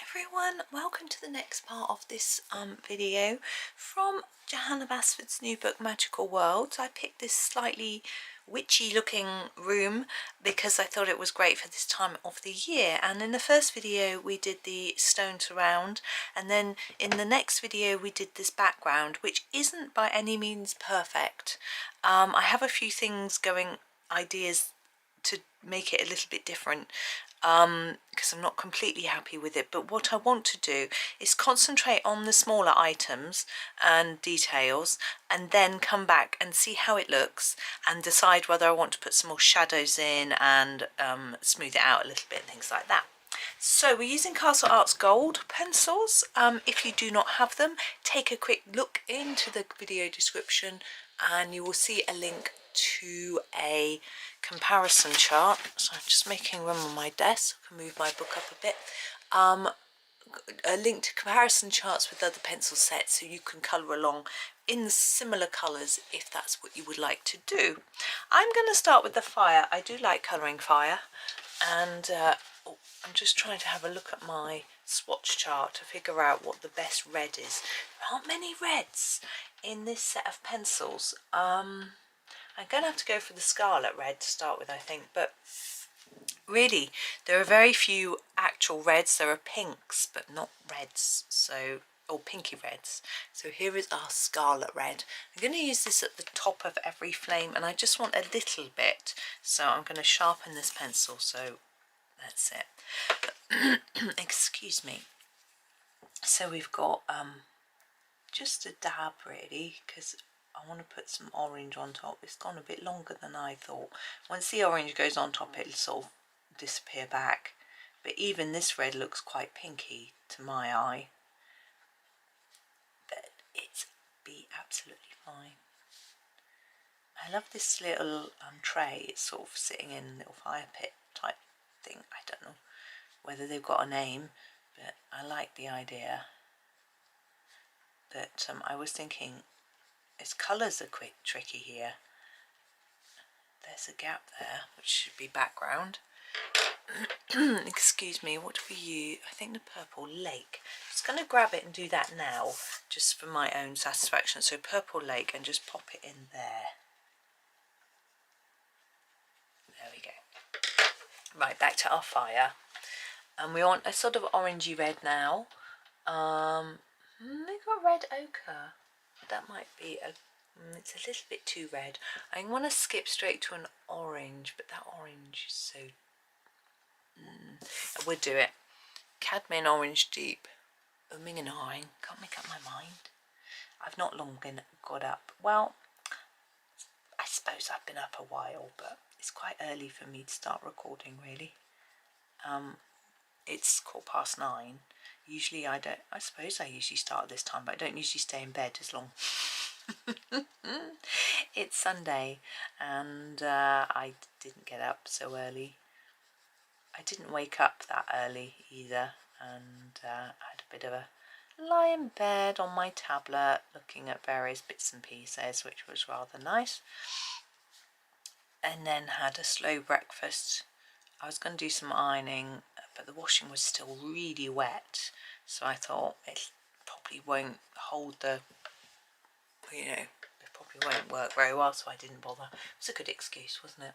everyone, welcome to the next part of this video from Johanna Basford's new book Magical Worlds. I picked this slightly witchy looking room because I thought it was great for this time of the year, and in the first video we did the stone surround, and then in the next video we did this background, which isn't by any means perfect. I have a few things going, ideas to make it a little bit different because I'm not completely happy with it, but what I want to do is concentrate on the smaller items and details and then come back and see how it looks and decide whether I want to put some more shadows in and smooth it out a little bit, things like that. So we're using Castle Arts Gold pencils. If you do not have them, take a quick look into the video description and you will see a link to a comparison chart. So I'm just making room on my desk so I can move my book up a bit. A link to comparison charts with other pencil sets so you can colour along in similar colours if that's what you would like to do. I'm going to start with the fire. I do like colouring fire, and I'm just trying to have a look at my swatch chart to figure out what the best red is. There aren't many reds in this set of pencils. I'm going to have to go for the scarlet red to start with, I think, but really there are very few actual reds. There are pinks but not reds, so, or pinky reds. So here is our scarlet red. I'm going to use this at the top of every flame, and I just want a little bit, so I'm going to sharpen this pencil. So that's it. Excuse me. So we've got just a dab really, because I want to put some orange on top. It's gone a bit longer than I thought. Once the orange goes on top, it'll sort of disappear back. But even this red looks quite pinky to my eye. But it's be absolutely fine. I love this little tray. It's sort of sitting in a little fire pit type thing. I don't know whether they've got a name, but I like the idea. But I was thinking, its colours are quite tricky here. There's a gap there, which should be background. Excuse me, what do we use? I think the purple lake. I'm just going to grab it and do that now, just for my own satisfaction. So purple lake, and just pop it in there. There we go. Right, back to our fire. And we want a sort of orangey red now. We've got red ochre. That might be it's a little bit too red. I want to skip straight to an orange, but that orange is so I would do it. Cadmium orange deep. Umming and ahhing. Can't make up my mind. I've not long got up. Well, I suppose I've been up a while, but it's quite early for me to start recording really. It's 9:15. Usually I suppose I usually start at this time, but I don't usually stay in bed as long. It's Sunday, and I didn't get up so early. I didn't wake up that early either, and I had a bit of a lie in bed on my tablet looking at various bits and pieces, which was rather nice, and then had a slow breakfast. I was going to do some ironing, but the washing was still really wet, so I thought it probably won't hold the, it probably won't work very well, so I didn't bother. It was a good excuse, wasn't it?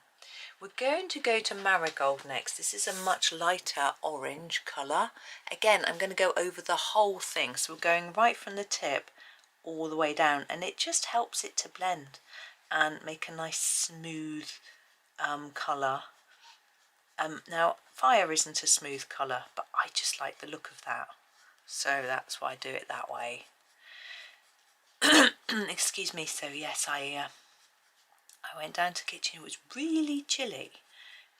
We're going to go to marigold next. This is a much lighter orange colour. Again, I'm going to go over the whole thing, so we're going right from the tip all the way down, and it just helps it to blend and make a nice smooth colour. Now, fire isn't a smooth colour, but I just like the look of that, so that's why I do it that way. Excuse me. So yes, I went down to the kitchen. It was really chilly.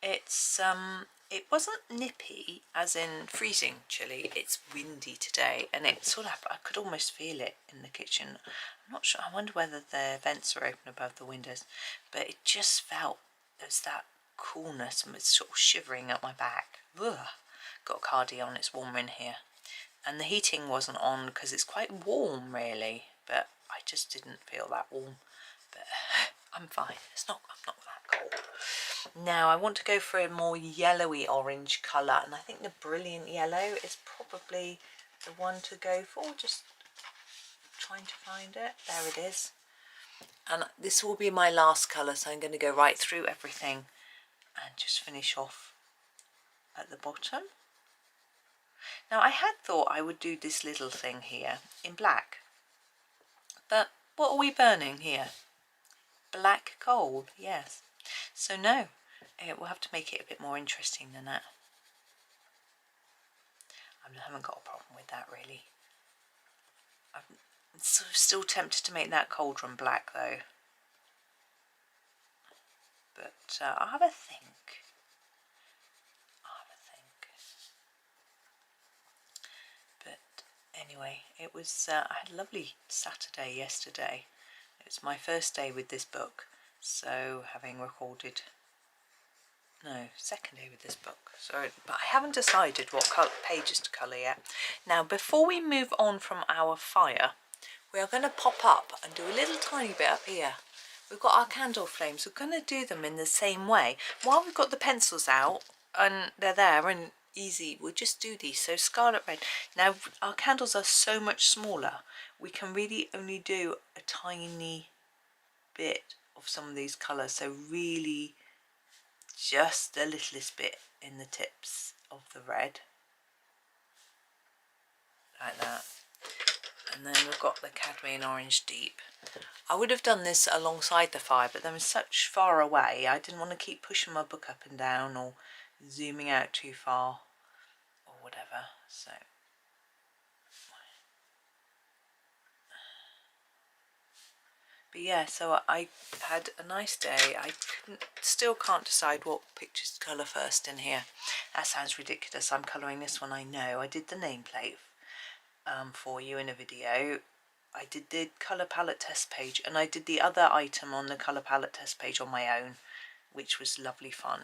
It wasn't nippy as in freezing chilly. It's windy today, and it sort of, I could almost feel it in the kitchen. I'm not sure. I wonder whether the vents are open above the windows, but it just felt there's that coolness, and it's sort of shivering up my back. Ugh. Got a cardi on. It's warmer in here, and the heating wasn't on because it's quite warm really, but I just didn't feel that warm. But I'm fine. I'm not that cold. Now I want to go for a more yellowy orange colour, and I think the brilliant yellow is probably the one to go for. Just trying to find it. There it is. And this will be my last colour, so I'm going to go right through everything and just finish off at the bottom. Now I had thought I would do this little thing here in black, but what are we burning here? Black coal, yes. So no, we'll have to make it a bit more interesting than that. I haven't got a problem with that really. I'm sort of still tempted to make that cauldron black though. But I'll have a think. But anyway, it was, I had a lovely Saturday yesterday. It was my first day with this book, so having recorded, no, second day with this book, so, but I haven't decided what pages to colour yet. Now before we move on from our fire, we are going to pop up and do a little tiny bit up here. We've got our candle flames, we're going to do them in the same way. While we've got the pencils out and they're there and easy, we'll just do these. So scarlet red. Now our candles are so much smaller, we can really only do a tiny bit of some of these colours, so really just the littlest bit in the tips of the red, like that. And then we've got the cadmium orange deep. I would have done this alongside the fire, but they were such far away, I didn't want to keep pushing my book up and down or zooming out too far or whatever. So but yeah, so I had a nice day. I still can't decide what pictures to colour first in here. That sounds ridiculous. I'm colouring this one, I know. I did the nameplate for you in a video. I did the colour palette test page, and I did the other item on the colour palette test page on my own, which was lovely fun.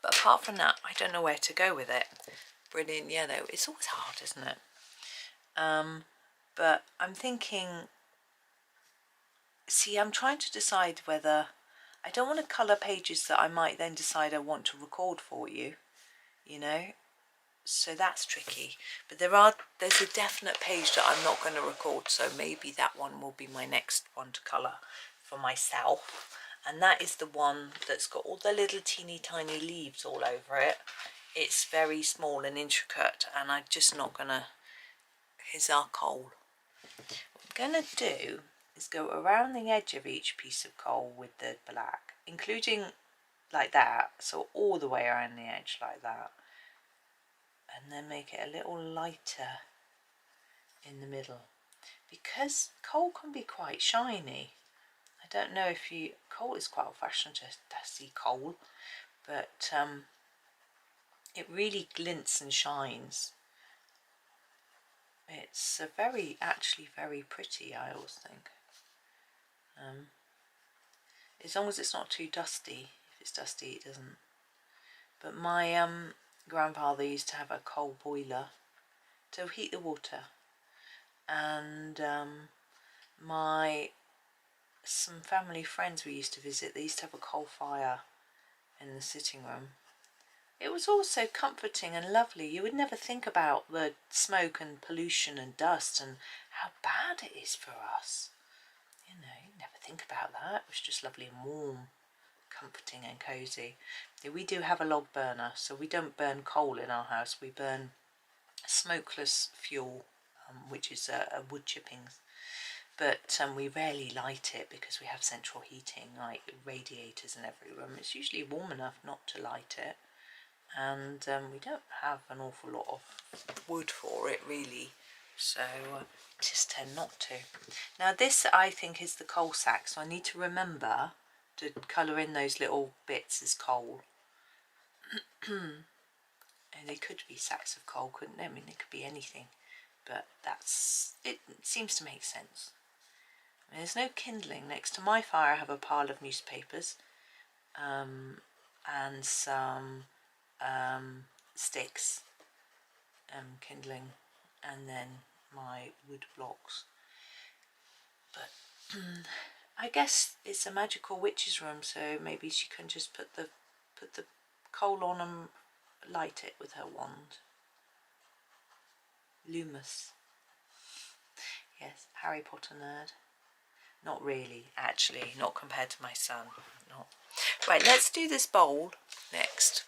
But apart from that, I don't know where to go with it. Brilliant yellow. It's always hard, isn't it? But I'm thinking, see, I'm trying to decide whether I don't want to colour pages that I might then decide I want to record for you, you know, so that's tricky. But there's a definite page that I'm not going to record, so maybe that one will be my next one to colour for myself, and that is the one that's got all the little teeny tiny leaves all over it. It's very small and intricate, and I'm just not gonna. Here's our coal. What I'm gonna do is go around the edge of each piece of coal with the black, including like that, so all the way around the edge like that, and then make it a little lighter in the middle, because coal can be quite shiny. I don't know if coal is quite old-fashioned to see coal, but it really glints and shines. It's actually very pretty, I always think. As long as it's not too dusty. If it's dusty, it doesn't. But my grandfather used to have a coal boiler to heat the water, and some family friends we used to visit, they used to have a coal fire in the sitting room. It was all so comforting and lovely. You would never think about the smoke and pollution and dust and how bad it is for us. You know, you never think about that. It was just lovely and warm, comforting and cosy. We do have a log burner, so we don't burn coal in our house. We burn smokeless fuel, which is wood chippings. But we rarely light it because we have central heating, like radiators in every room. It's usually warm enough not to light it, and we don't have an awful lot of wood for it really, so just tend not to. Now this, I think, is the coal sack, so I need to remember to colour in those little bits as coal. And they could be sacks of coal, couldn't they? I mean, they could be anything, but it seems to make sense. There's no kindling. Next to my fire I have a pile of newspapers and some sticks, kindling, and then my wood blocks. But I guess it's a magical witch's room, so maybe she can just put the coal on and light it with her wand. Loomis. Yes, Harry Potter nerd. Not really, actually, not compared to my son. Not. Right, let's do this bowl next.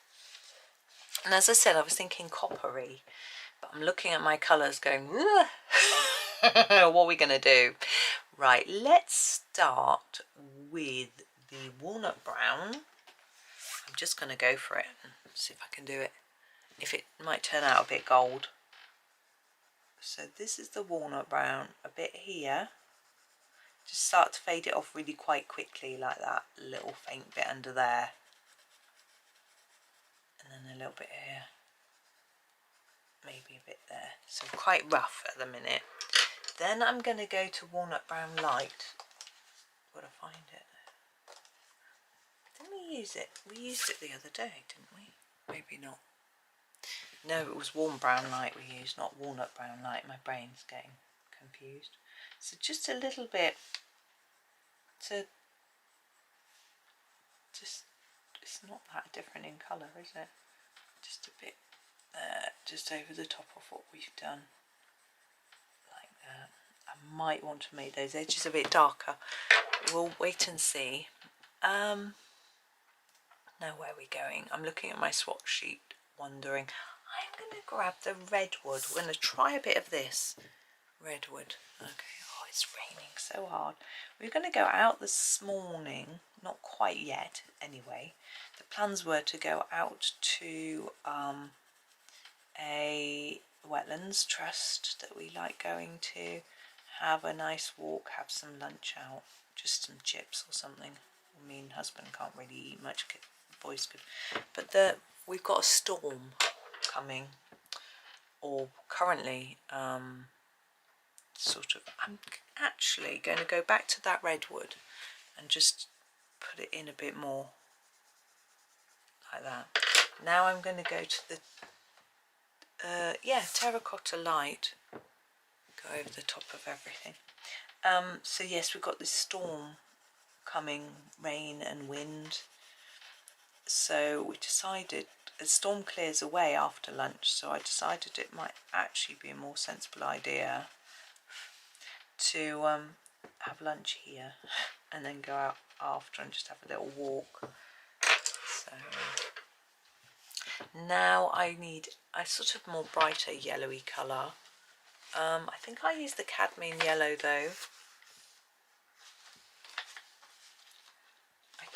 And as I said, I was thinking coppery, but I'm looking at my colours going, what are we going to do? Right, let's start with the walnut brown. I'm just going to go for it and see if I can do it. If it might turn out a bit gold. So this is the walnut brown, a bit here. Just start to fade it off really quite quickly, like that little faint bit under there. And then a little bit here. Maybe a bit there. So quite rough at the minute. Then I'm going to go to walnut brown light. Gotta find it. Didn't we use it? We used it the other day, didn't we? Maybe not. No, it was warm brown light we used, not walnut brown light. My brain's getting confused. So just a little bit to just, it's not that different in colour, is it? Just a bit there, just over the top of what we've done. Like that. I might want to make those edges a bit darker. We'll wait and see. Now where are we going? I'm looking at my swatch sheet, wondering. I'm going to grab the redwood. We're going to try a bit of this. Redwood. Okay. Oh, it's raining so hard. We're going to go out this morning. Not quite yet, anyway. The plans were to go out to a wetlands trust that we like going to. Have a nice walk. Have some lunch out. Just some chips or something. Me and husband can't really eat much. Boys could. But we've got a storm coming, or currently sort of. I'm actually going to go back to that redwood and just put it in a bit more like that. Now I'm going to go to the terracotta light, go over the top of everything. So yes, we've got this storm coming, rain and wind. So we decided, the storm clears away after lunch, so I decided it might actually be a more sensible idea to have lunch here and then go out after and just have a little walk. So now I need a sort of more brighter yellowy colour. I think I used the cadmium yellow though.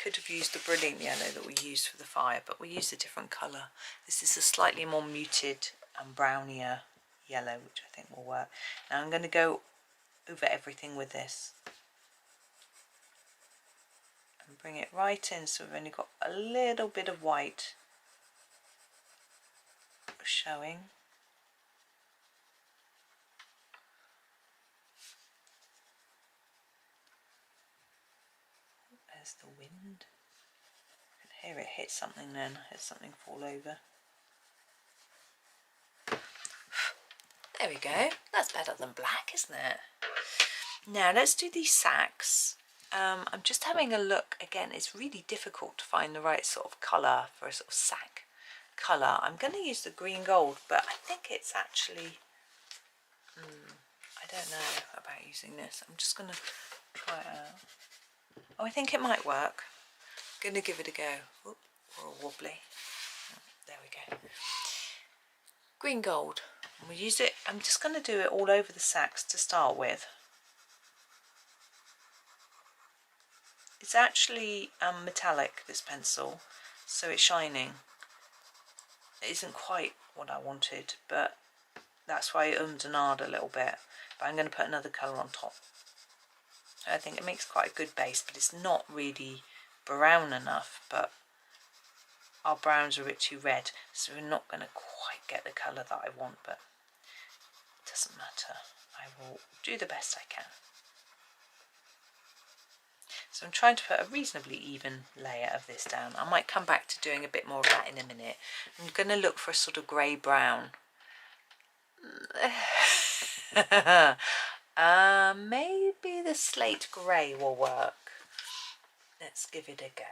Could have used the brilliant yellow that we used for the fire, but we used a different colour. This is a slightly more muted and brownier yellow, which I think will work. Now I'm going to go over everything with this and bring it right in, so we've only got a little bit of white showing. There's the wind. I can hear it hit something then. I heard something fall over. There we go. That's better than black, isn't it? Now let's do these sacks. I'm just having a look. Again, it's really difficult to find the right sort of colour for a sort of sack colour. I'm going to use the green gold, but I think it's actually... I don't know about using this. I'm just going to try it out. Oh, I think it might work. I'm going to give it a go. Oop, we're all wobbly. There we go. Green gold. And we use it. I'm just going to do it all over the sacks to start with. It's actually metallic, this pencil, so it's shining. It isn't quite what I wanted, but that's why it ummed and ahed a little bit. But I'm going to put another colour on top. I think it makes quite a good base, but it's not really brown enough, but our browns are a bit too red, so we're not going to quite get the colour that I want, but it doesn't matter. I will do the best I can. So I'm trying to put a reasonably even layer of this down. I might come back to doing a bit more of that in a minute. I'm going to look for a sort of grey-brown. Maybe the slate grey will work. Let's give it a go.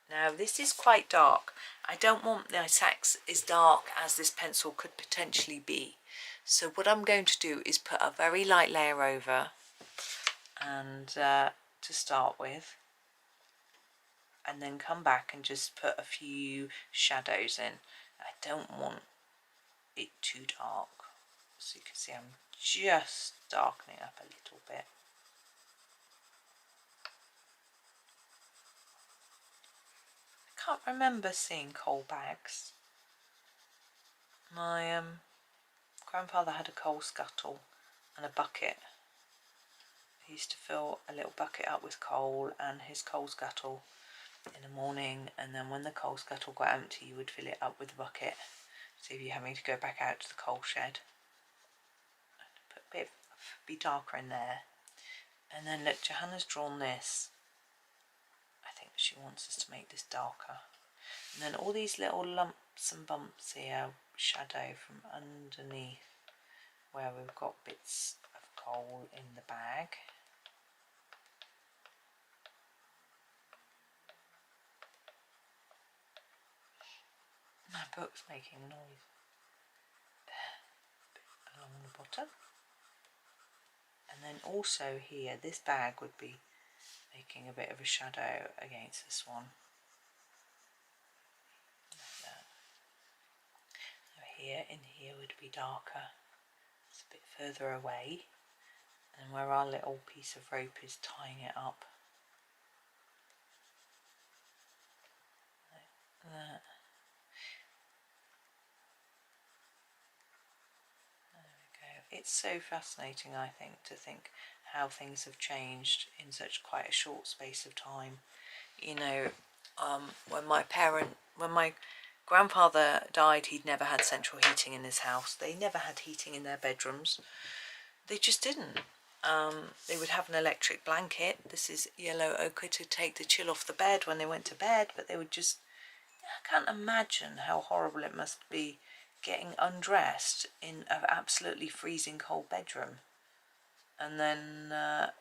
Now this is quite dark. I don't want my sax as dark as this pencil could potentially be. So what I'm going to do is put a very light layer over, and to start with, and then come back and just put a few shadows in. I don't want it too dark. So you can see I'm just darkening up a little bit. I can't remember seeing coal bags. My grandfather had a coal scuttle and a bucket. He used to fill a little bucket up with coal and his coal scuttle in the morning, and then when the coal scuttle got empty you would fill it up with the bucket, so if you're having to go back out to the coal shed. Put a bit, be darker in there. And then look, Johanna's drawn this. I think she wants us to make this darker. And then all these little lumps and bumps here, shadow from underneath where we've got bits of coal in the bag. My book's making a noise there, along the bottom. And then also here, this bag would be making a bit of a shadow against this one. Like that. So here, in here would be darker. It's a bit further away. And where our little piece of rope is tying it up. Like that. It's so fascinating, I think, to think how things have changed in such quite a short space of time. You know, when my grandfather died, he'd never had central heating in his house. They never had heating in their bedrooms. They just didn't. They would have an electric blanket. This is yellow ochre to take the chill off the bed when they went to bed, but they would just, I can't imagine how horrible it must be getting undressed in an absolutely freezing cold bedroom. And then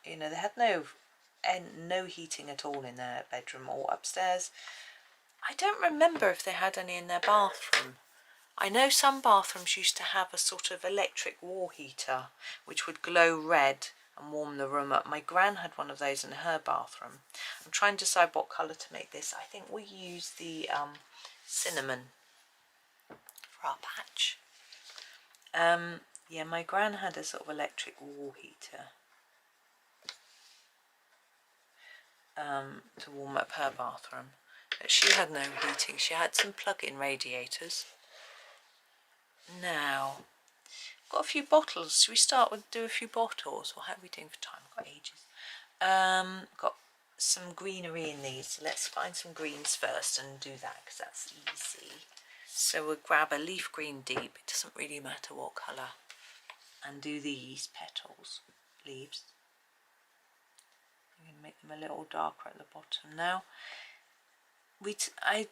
you know, they had no heating at all in their bedroom or upstairs. I don't remember if they had any in their bathroom. I know some bathrooms used to have a sort of electric wall heater which would glow red and warm the room up. My gran had one of those in her bathroom. I'm trying to decide what colour to make this. I think we use the cinnamon for our patch. Yeah, my gran had a sort of electric wall heater to warm up her bathroom, but she had no heating. She had some plug-in radiators. Now, got a few bottles. Should we start with do a few bottles, or how are we doing for time? Got ages. Got some greenery in these, so let's find some greens first and do that because that's easy. So we'll grab a leaf green deep, it doesn't really matter what colour, and do these petals, leaves. I'm going to make them a little darker at the bottom. Now, I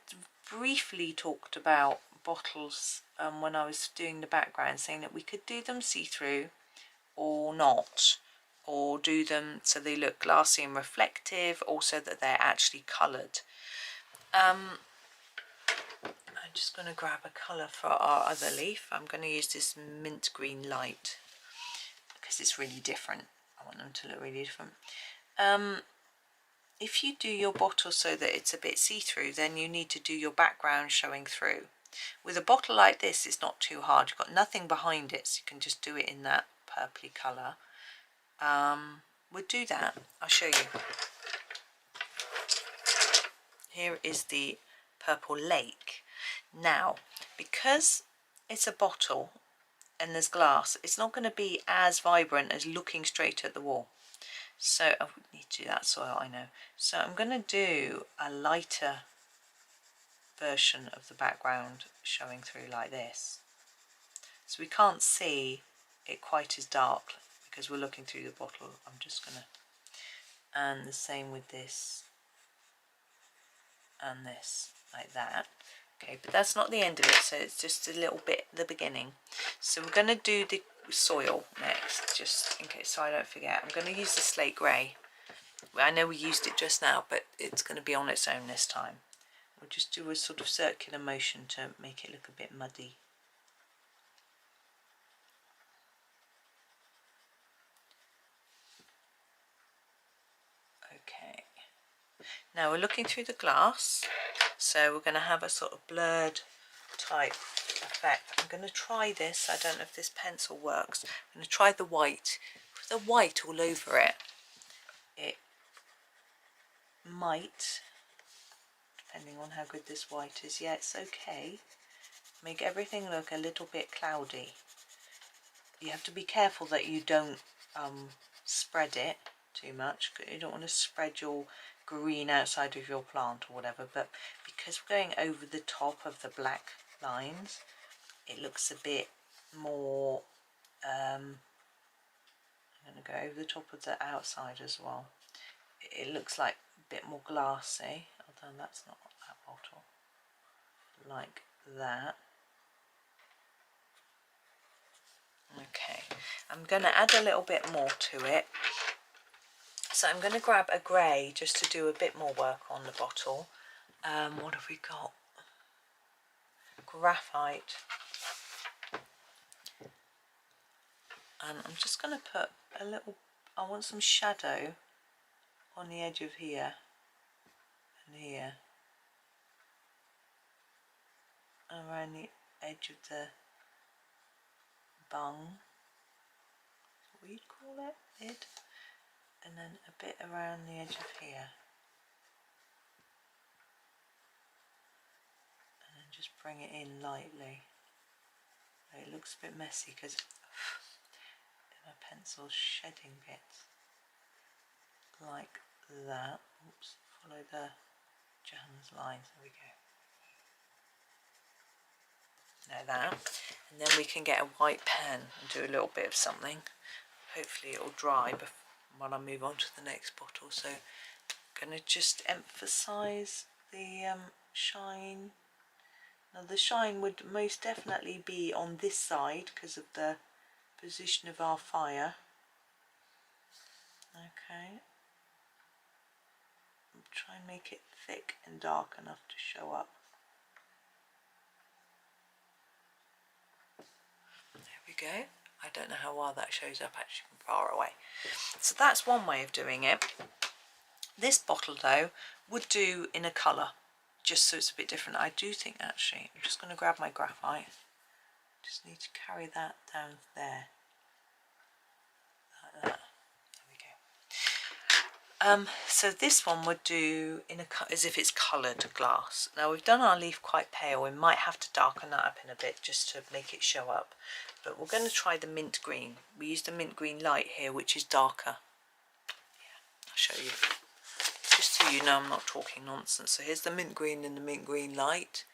briefly talked about bottles when I was doing the background, saying that we could do them see-through or not, or do them so they look glassy and reflective, also that they're actually coloured. I'm just going to grab a colour for our other leaf. I'm going to use this mint green light because it's really different. I want them to look really different. If you do your bottle so that it's a bit see-through, then you need to do your background showing through. With a bottle like this, it's not too hard. You've got nothing behind it, so you can just do it in that purpley colour. We'll do that. I'll show you. Here is the purple lake. Now, because it's a bottle and there's glass, it's not going to be as vibrant as looking straight at the wall. So I need to do that soil, I know. So I'm going to do a lighter version of the background showing through like this. So we can't see it quite as dark because we're looking through the bottle. I'm just going to, and the same with this and this, like that. Okay, but that's not the end of it, so it's just a little bit at the beginning. So we're going to do the soil next. next, just in case so I don't forget. I'm going to use the slate grey. I know we used it just now, but it's going to be on its own this time. We'll just do a sort of circular motion to make it look a bit muddy. Okay, now we're looking through the glass, so we're going to have a sort of blurred type effect. I'm going to try this. I don't know if this pencil works. I'm going to try the white. With the white all over it, it might, depending on how good this white is, yeah, it's okay, make everything look a little bit cloudy. You have to be careful that you don't spread it too much. You don't want to spread your green outside of your plant or whatever, but because we're going over the top of the black lines, it looks a bit more, I'm going to go over the top of the outside as well. It looks like a bit more glassy, although that's not that bottle, like that. Okay, I'm going to add a little bit more to it. So I'm going to grab a grey just to do a bit more work on the bottle. What have we got? Graphite. And I'm just going to put a little, I want some shadow on the edge of here and here. Around the edge of the bung. What you'd call it? Lid. And then a bit around the edge of here, and then just bring it in lightly. It looks a bit messy because my pencil's shedding bits like that. Oops, follow the Johanna's lines, there we go. Now that, and then we can get a white pen and do a little bit of something. Hopefully it'll dry before when I move on to the next bottle. So I'm going to just emphasize the shine. Now the shine would most definitely be on this side because of the position of our fire. Okay, try and make it thick and dark enough to show up. There we go. I don't know how well that shows up actually from far away. So that's one way of doing it. This bottle though would do in a colour, just so it's a bit different. I do think actually, I'm just going to grab my graphite. Just need to carry that down there. Like that. There we go. So this one would do in as if it's coloured glass. Now we've done our leaf quite pale. We might have to darken that up in a bit just to make it show up. But we're going to try the mint green. We used a mint green light here, which is darker. Yeah, I'll show you. Just so you know I'm not talking nonsense. So here's the mint green and the mint green light.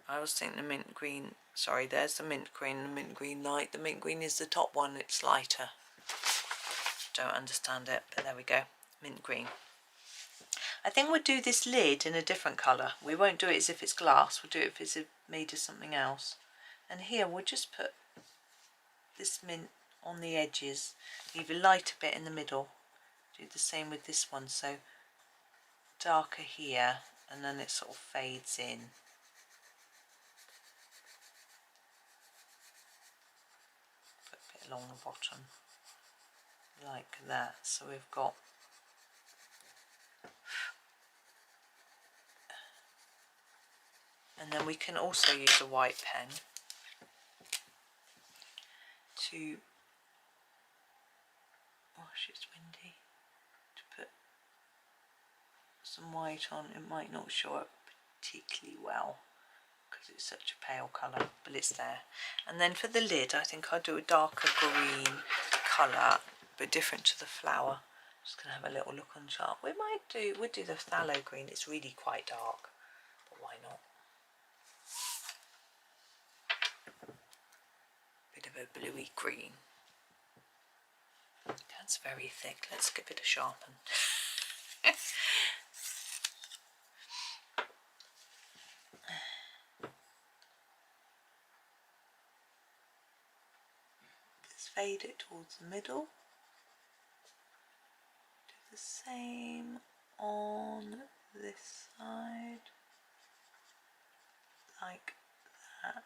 I always think the mint green, sorry, there's the mint green and the mint green light. The mint green is the top one, it's lighter. Don't understand it, but there we go, mint green. I think we'll do this lid in a different colour. We won't do it as if it's glass, we'll do it if it's made of something else. And here we'll just put this mint on the edges, leave a lighter bit in the middle. Do the same with this one, so darker here and then it sort of fades in. Put a bit along the bottom like that, so we've got and then we can also use a white pen to, gosh it's windy, to put some white on. It might not show up particularly well because it's such a pale colour, but it's there. And then for the lid I think I'll do a darker green colour but different to the flower. Just going to have a little look on chart. We'll do the phthalo green. It's really quite dark, but why not? Bit of a bluey green. That's very thick. Let's give it a sharpen. It's fade it towards the middle. Do the same on this side, like that.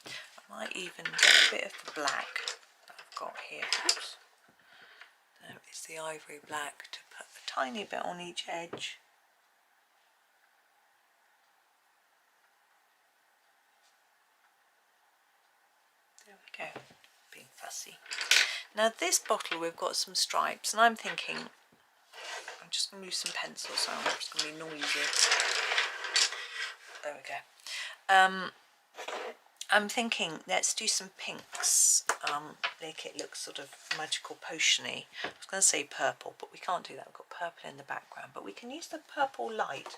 I might even get a bit of the black that I've got here. Oops. There is the ivory black, to put a tiny bit on each edge. There we go, being fussy. Now this bottle, we've got some stripes, and I'm thinking, I'm just going to use some pencil, so I'm just going to be noisy. There we go. I'm thinking, let's do some pinks, make it look sort of magical potion-y. I was going to say purple, but we can't do that. We've got purple in the background, but we can use the purple light,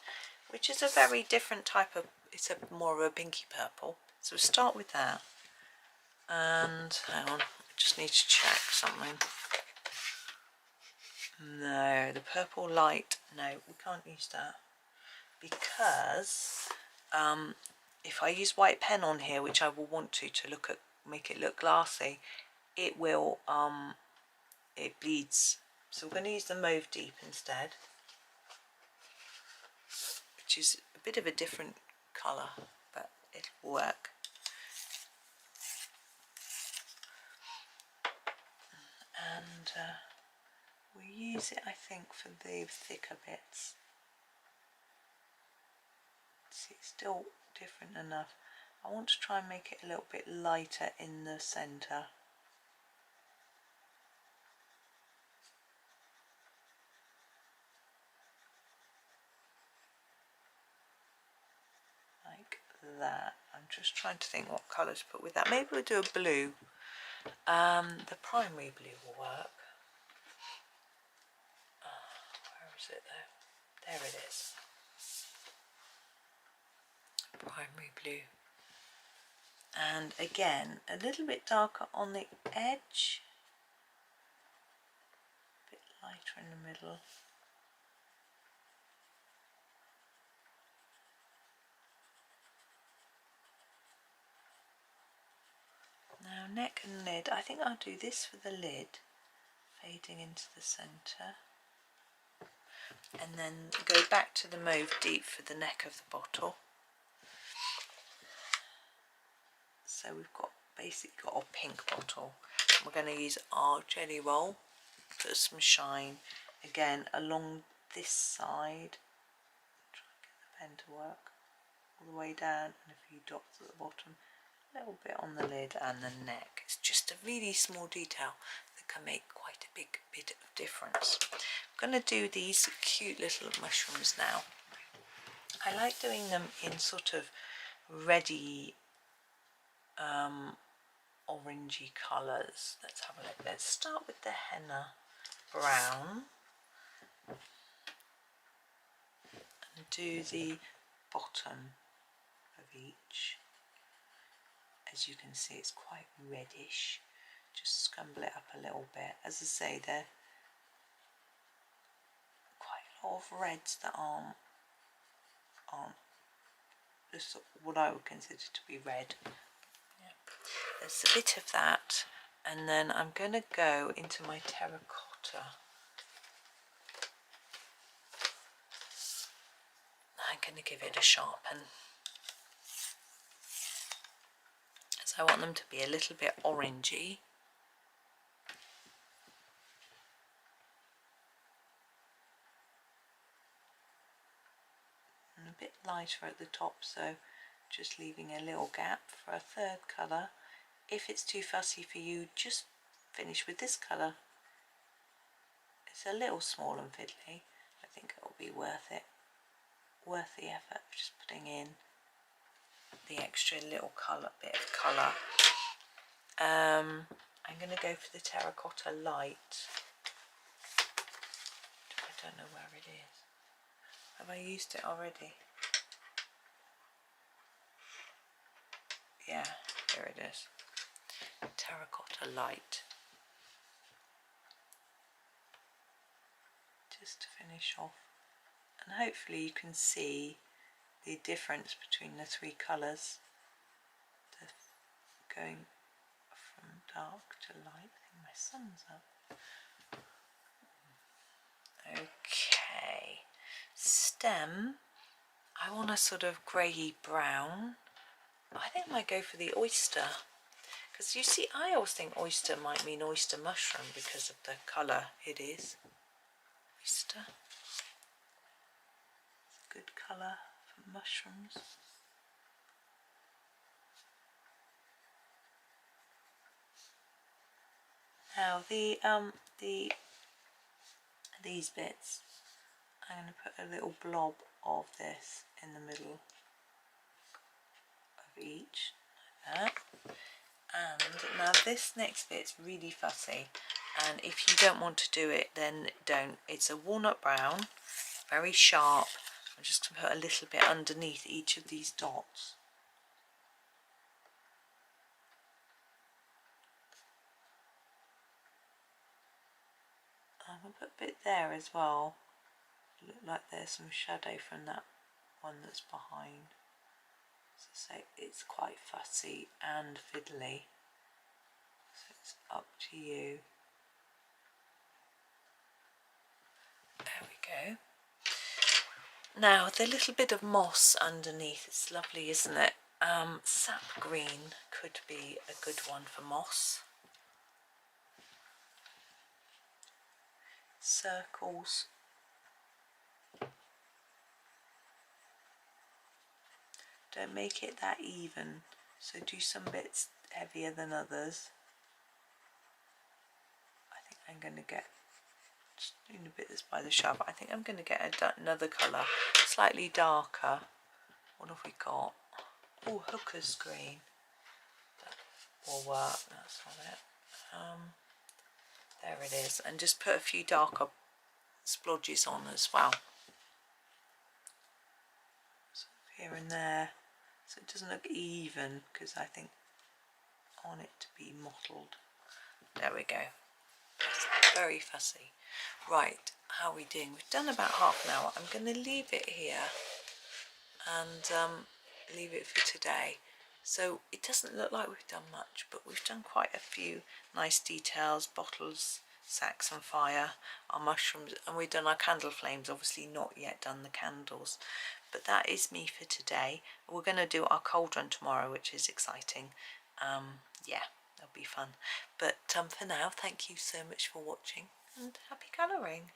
which is a very different type of, it's a more of a pinky purple. So we'll start with that. And hang on, I just need to check something. No, the purple light, no, we can't use that, because if I use white pen on here, which I will want to look at, make it look glassy, it will it bleeds. So we're going to use the mauve deep instead, which is a bit of a different colour, but it'll work. And we'll use it, I think, for the thicker bits. See, it's still different enough. I want to try and make it a little bit lighter in the centre. Like that. I'm just trying to think what colour to put with that. Maybe we'll do a blue. The primary blue will work. Where is it though? There it is. Primary blue. And again, a little bit darker on the edge, a bit lighter in the middle. Now neck and lid, I think I'll do this for the lid, fading into the centre, and then go back to the mauve deep for the neck of the bottle. So we've got basically got our pink bottle. We're going to use our jelly roll, put some shine again along this side. Try and get the pen to work all the way down, and a few dots at the bottom, a little bit on the lid and the neck. It's just a really small detail that can make quite a big bit of difference. I'm going to do these cute little mushrooms now. I like doing them in sort of reddy orangey colours. Let's have a look. Let's start with the henna brown and do the bottom of each. As you can see, it's quite reddish. Just scramble it up a little bit. As I say, there are quite a lot of reds that aren't just what I would consider to be red. There's a bit of that, and then I'm going to go into my terracotta. I'm going to give it a sharpen, as I want them to be a little bit orangey. And a bit lighter at the top, so just leaving a little gap for a third colour. If it's too fussy for you, just finish with this colour. It's a little small and fiddly. I think it will be worth it. Worth the effort of just putting in the extra little colour, bit of colour. I'm going to go for the terracotta light. I don't know where it is. Have I used it already? Yeah, here it is. Terracotta light. Just to finish off, and hopefully you can see the difference between the three colours, going from dark to light. I think my sun's up. Okay, stem, I want a sort of grey brown. I think I might go for the oyster, because you see, I always think oyster might mean oyster mushroom because of the colour it is. Oyster, it's a good colour for mushrooms. Now these bits, I'm going to put a little blob of this in the middle of each, like that. And now this next bit's really fussy, and if you don't want to do it, then don't. It's a walnut brown, very sharp. I'm just going to put a little bit underneath each of these dots. I'm going to put a bit there as well. Look like there's some shadow from that one that's behind. So it's quite fussy and fiddly, so it's up to you. There we go. Now the little bit of moss underneath, it's lovely, isn't it? Sap green could be a good one for moss. Circles. Don't make it that even, so do some bits heavier than others. I think I'm going to get, just doing a bit this by the shovel, I think I'm going to get another colour, slightly darker. What have we got? Oh, hooker's green. That will work, that's not it. There it is, and just put a few darker splodges on as well. So here and there, so it doesn't look even, because I think I want it to be mottled. There we go. That's very fussy. Right, how are we doing? We've done about half an hour. I'm going to leave it here and leave it for today. So it doesn't look like we've done much, but we've done quite a few nice details, bottles, sacks and fire, our mushrooms, and we've done our candle flames, obviously not yet done the candles. But that is me for today. We're going to do our cauldron tomorrow, which is exciting. Yeah, that'll be fun. But for now, thank you so much for watching and happy colouring.